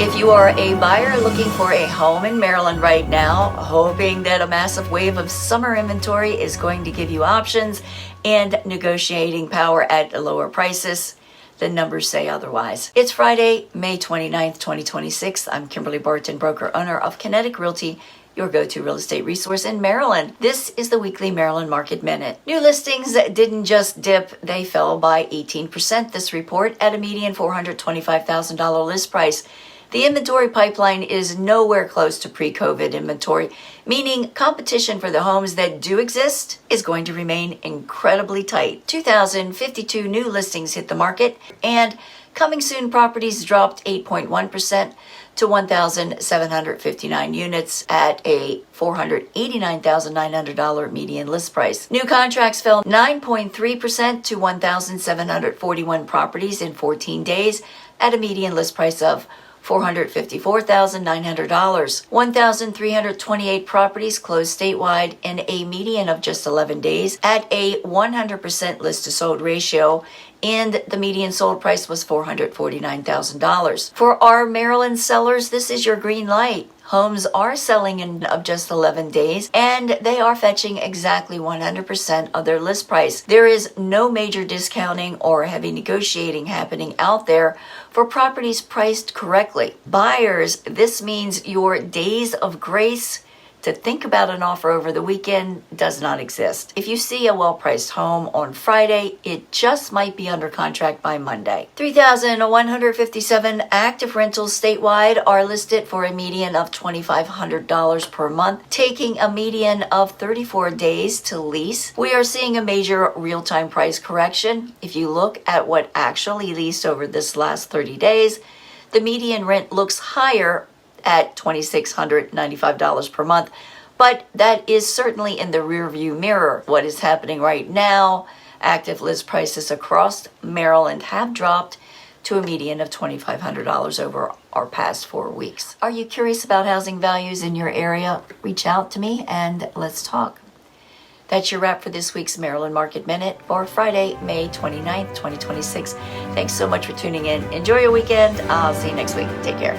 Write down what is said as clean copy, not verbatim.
If you are a buyer looking for a home in Maryland right now, hoping that a massive wave of summer inventory is going to give you options and negotiating power at lower prices, the numbers say otherwise. It's Friday, May 29th, 2026. I'm Kimberly Barton, broker owner of Kinetic Realty, your go-to real estate resource in Maryland. This is the weekly Maryland Market Minute. New listings didn't just dip, they fell by 18% this report at a median $425,000 list price. The inventory pipeline is nowhere close to pre-COVID inventory, meaning competition for the homes that do exist is going to remain incredibly tight. 2,052 new listings hit the market, and coming soon properties dropped 8.1% to 1,759 units at a $489,900 median list price. New contracts fell 9.3% to 1,741 properties in 14 days at a median list price of $454,900. 1,328 properties closed statewide in a median of just 11 days at a 100% list to sold ratio, and the median sold price was $449,000. For our Maryland sellers, this is your green light. Homes are selling in of just 11 days, and they are fetching exactly 100% of their list price. There is no major discounting or heavy negotiating happening out there for properties priced correctly. Buyers, this means your days of grace to think about an offer over the weekend does not exist. If you see a well-priced home on Friday, it just might be under contract by Monday. 3,157 active rentals statewide are listed for a median of $2,500 per month, taking a median of 34 days to lease. We are seeing a major real-time price correction. If you look at what actually leased over this last 30 days, the median rent looks higher at $2,695 per month, but that is certainly in the rearview mirror. What is happening right now, active list prices across Maryland have dropped to a median of $2,500 over our past 4 weeks. Are you curious about housing values in your area? Reach out to me and let's talk. That's your wrap for this week's Maryland Market Minute for Friday, May 29th, 2026. Thanks so much for tuning in. Enjoy your weekend. I'll see you next week. Take care.